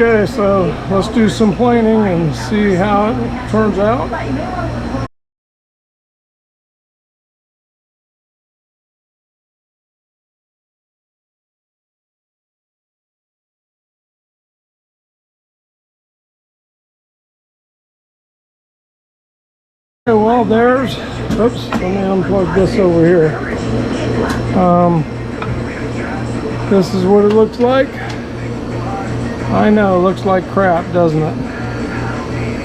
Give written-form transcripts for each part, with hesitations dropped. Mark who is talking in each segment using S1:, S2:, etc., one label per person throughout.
S1: Okay, so let's do some planing and see how it turns out. Okay, well, there's, oops, let me unplug this over here. This is what it looks like. I know, it looks like crap, doesn't it?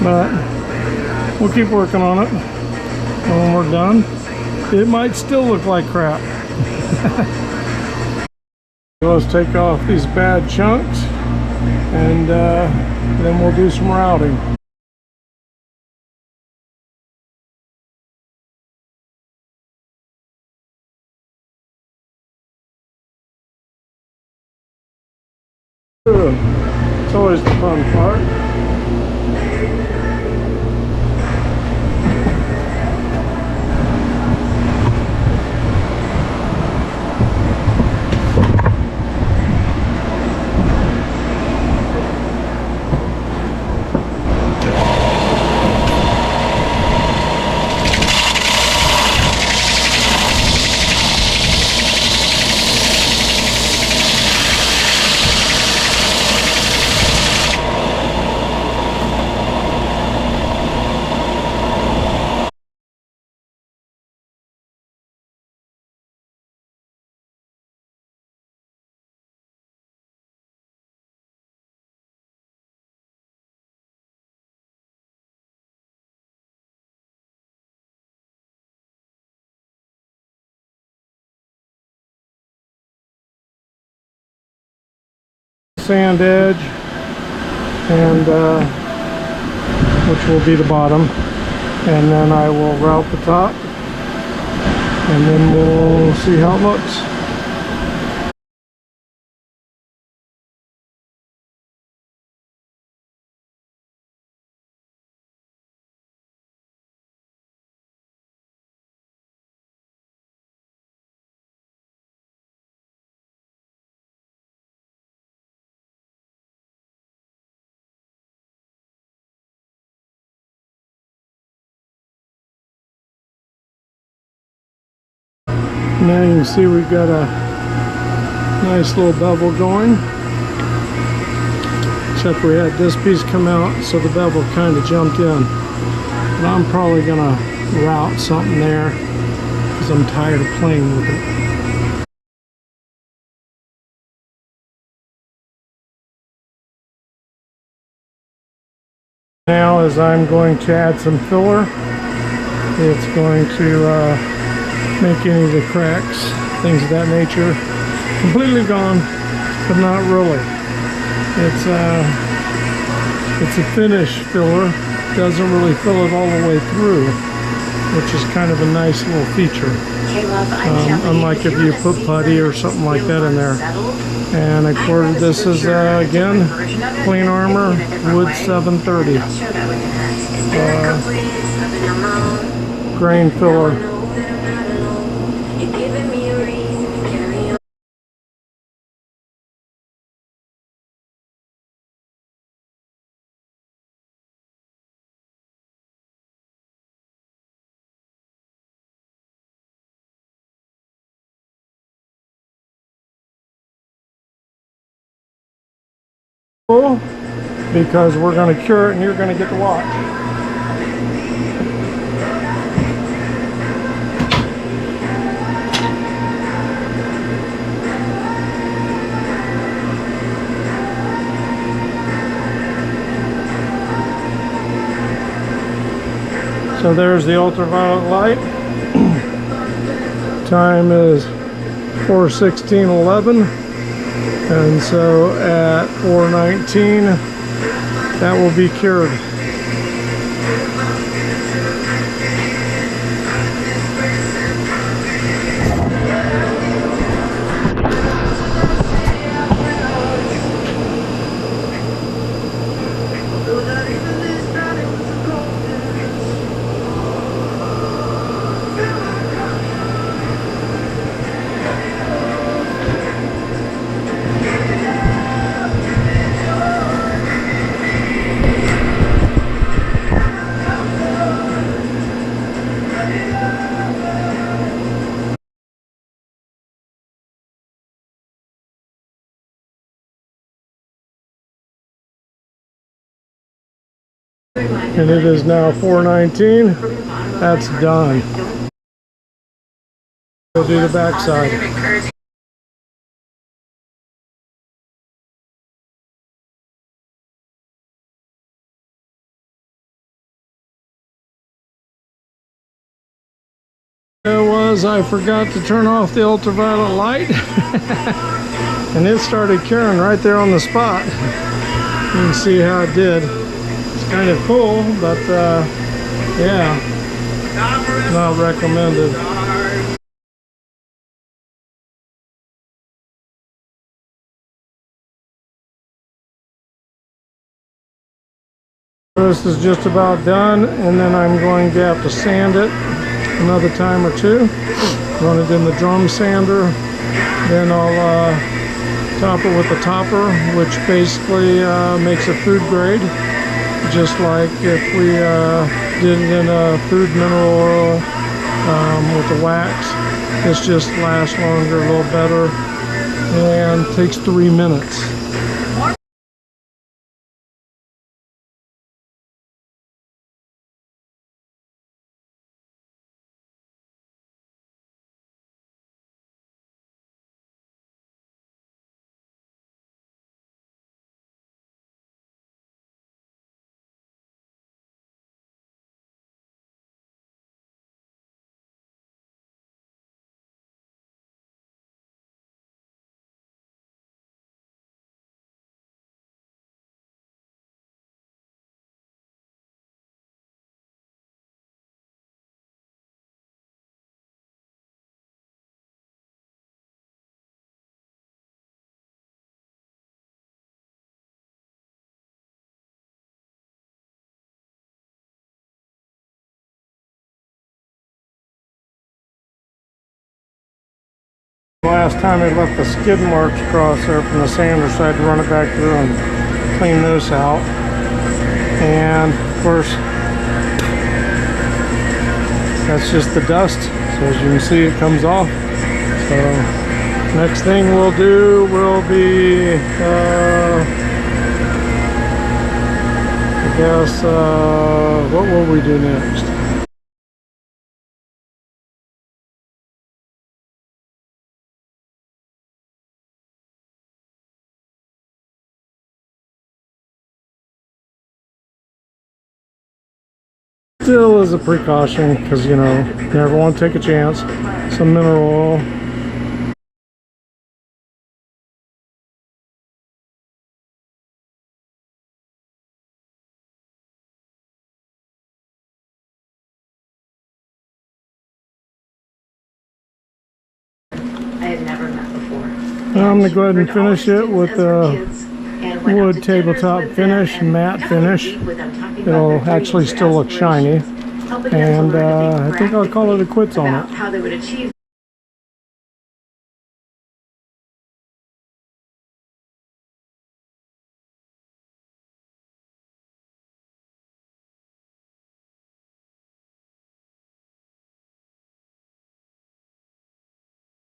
S1: But we'll keep working on it. When we're done, it might still look like crap. Let's take off these bad chunks and then we'll do some routing. It's always the fun part. Sand edge, and which will be the bottom, and then I will route the top, and then we'll see how it looks. Now you can see we've got a nice little bevel going, except we had this piece come out, so the bevel kind of jumped in. But I'm probably gonna route something there because I'm tired of playing with it. Now as I'm going to add some filler, it's going to make any of the cracks, things of that nature, completely gone, but not really. It's a finish filler, doesn't really fill it all the way through, which is kind of a nice little feature. Unlike if you put putty or something like that in there. And I quoted this as again, Clean Armor Wood 730 grain filler. Because we're going to cure it and you're going to get to watch. So there's the ultraviolet light. Time is 4:16:11. And so at 4:19, that will be cured. And it is now 4:19. That's done. We'll do the backside. I forgot to turn off the ultraviolet light and it started curing right there on the spot. You can see how it did. It's kind of cool, but yeah, not recommended. This is just about done, and then I'm going to have to sand it another time or two. Run it in the drum sander, then I'll top it with the topper, which basically makes it food grade, just like if we did it in a food mineral oil with the wax. This just lasts longer, a little better, and takes 3 minutes. Last time I left the skid marks across there from the sander, so I had to run it back through and clean those out. And of course, that's just the dust. So as you can see, it comes off. So next thing we'll do will be, I guess, what will we do next? Still as a precaution, because you know, you never want to take a chance. Some mineral oil.
S2: I had never met before.
S1: I'm going to go ahead and finish it with wood tabletop finish, matte finish. It'll actually still look shiny, and I think I'll call it a quits on it.